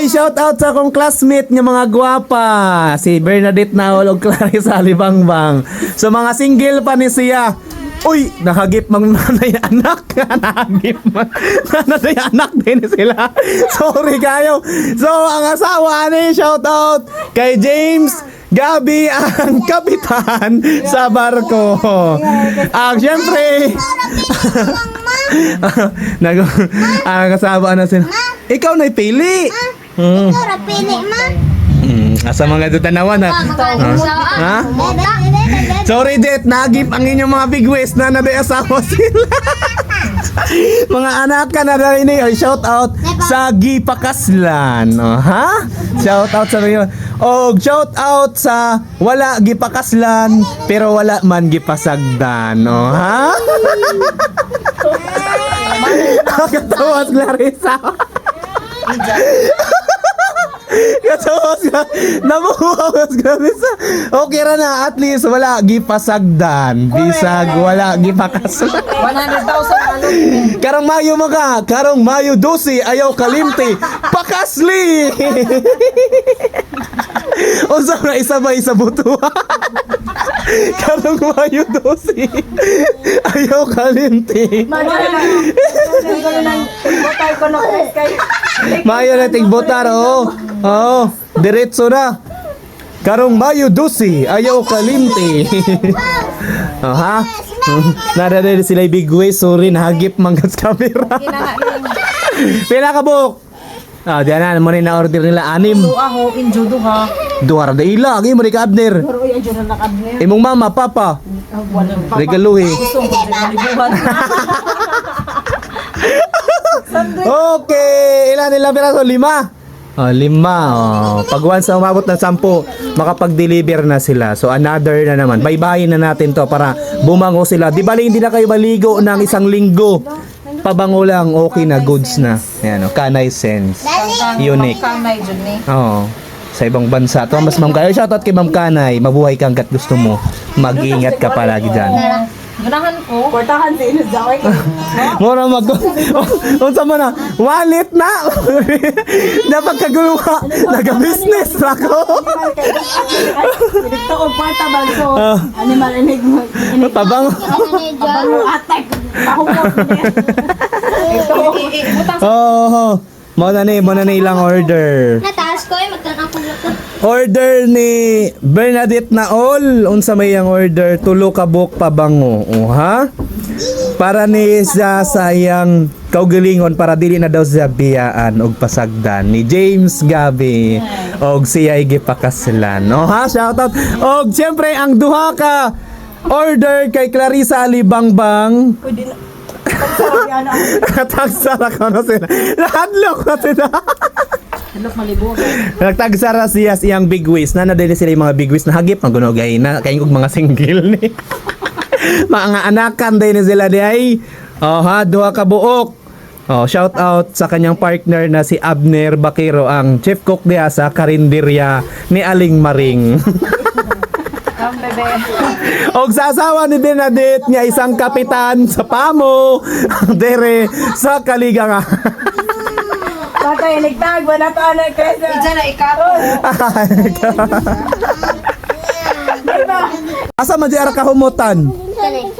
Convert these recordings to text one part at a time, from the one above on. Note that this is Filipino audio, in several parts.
shout out sa akong classmate nga mga gwapa. Si Bernadette Naol ug Clarissa Libangbang. So mga single pa ni siya. Uy, nakagip mang nanay anak. Nakagip man. Nanay anak din sila. Sorry kayo. So ang asawa ni shout out kay James Gabi ang kapitan sa barko. Syempre ang kasama na sila. Ikaw na'y pili. Ikaw ra pili ma. Asa mga tutanawan ha? Ha? Sorry det, nagip ang inyong mga bigwes na naday asawa sila. Mga anak ka na rin eh. Shout out sa Gipakaslan. Ha? Shout out sa inyo. O shout out sa wala Gipakaslan pero wala man gipasagdan. Ha? Katawas Clarissa. Katawas ka. Namuhawas Clarissa. Okay ra na. At least wala gipasagdan. Bisag wala gipakaslan. 100,000 Karong Mayo mga. Karong Mayo 12. Ayaw kalimti. Pakasli. Unsa na isa ba isa butuha? Karong Mayo 12. Ayaw kalimti. Mayo na tigbotar, oh. Oh, diretso na. Karong Mayo 12, ayaw kalimti. Oh, ha? Nadadali sila bigway, sorry, nahagip manggas camera. Pila ka buk? Ah, diyan na, mo na order nila 6. Ako, injudo ha. Duwar da ila, agi mo rin ka abner. Pero yung injudo na nakadne. Imong mama, papa. Regaluhi. Gusto ko libuhan. Okay, ilan nila piraso? 5? Oh, 5. Oh, pag once na umabot ng 10, makapag-deliver na sila. So another na naman. Bye-bye na natin to para bumango sila. Di bali hindi na kayo maligo ng 1 linggo. Pabango lang, okay na, goods na. Ayan, oh, Kanay Sense. Unique. Kanay dyan eh. Oo. Sa ibang bansa. To, mas Ma'am Kanay. Shoutout kay Ma'am Kanay. Mabuhay kang gat gusto mo. Mag-iingat ka palagi dyan. Ganahan ko. Portahan sa inyo daway. Mura mag... Unsa man na? Wallet na! Dapat kaguluha. Naga-business ako. Dito ko kwarta ba so animal enig mo. Tabang. Abang attack. Ako mo. Ito. Oh, mo na ni ilang order. Nataas ko magtanong ko luto. Order ni Bernadette Naol. Unsa may ang order? 3 ka buok pabango. O ha? Para ni sa sayang kaugalingon para dili na daw sa biyaan og pasagdan ni James Gabi og siya gipakaslan. No ha? Shoutout. Og siyempre ang duha ka order kay Clarissa Libangbang. Pwede na. Tagsara ko na sila. Nahadlok na sila. Halok malibugan. Nagtagsara siya siyang big wish. Nadali sila yung mga big wish na hagip. Magunogay na. Kayong kong mga single ni. Mga anakan din sila di ay. Oh ha, 2 ka buok. Oh, shout out sa kanyang partner na si Abner Bakero, ang chief cook diya sa karinderya ni Aling Maring. Come bebe. Og sa asawa ni Bernadette nga isang kapitan sa Pamo, dere sa Kaligang. Patay nagtag ba na to anak Kresa? Ija na ikaron. Asa man di ara kahumutan?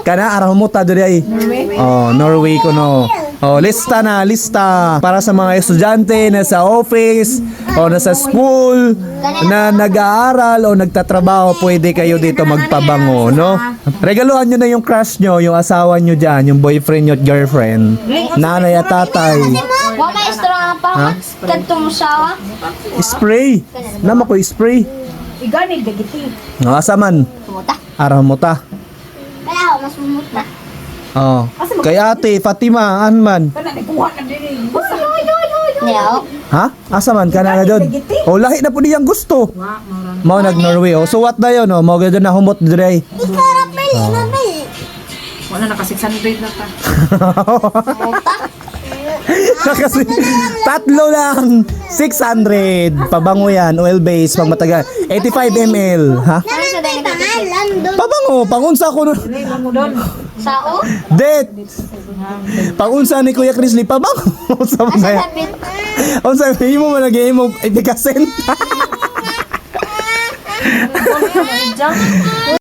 Kana ara humuta diri ay. Oh, Norway ko no. Oh, lista na, lista para sa mga estudyante na sa office o na sa school na nag-aaral o nagtatrabaho, pwede kayo dito magpabango, no? Regaluhan nyo na yung crush nyo, yung asawa nyo dyan, yung boyfriend nyo at girlfriend, nanay at tatay. Wa may strong pa kadtong sawa. Spray. Nama ko spray. Iganig dagiti. No, asa man? Puta. Araw mo ta. Kaya ako mas mumut na. Oh. Kay ate, Fatima, man. Kana nagkuha ka diri. Basta Niyo. Ha? Asa man ka na doon? Oh, lahi na po niyang gusto. Mao nag-Norway. Oh, so what na yun? Oh, mao ganda na humot dire. Ikaw ra pili na pili. wala naka 600 na ta. Kasi tatlo lang 600 pabango yan, oil base pag matagal 85 ml ha? Nasa pangalan doon. Pabango, pangunsa ko nun. Dili mo doon. Sao? Det. Pag-unsa ni Kuya Chris Lipabang. Unsa man Asa kaya? David? Unsa mo man lagi mo ipikasen?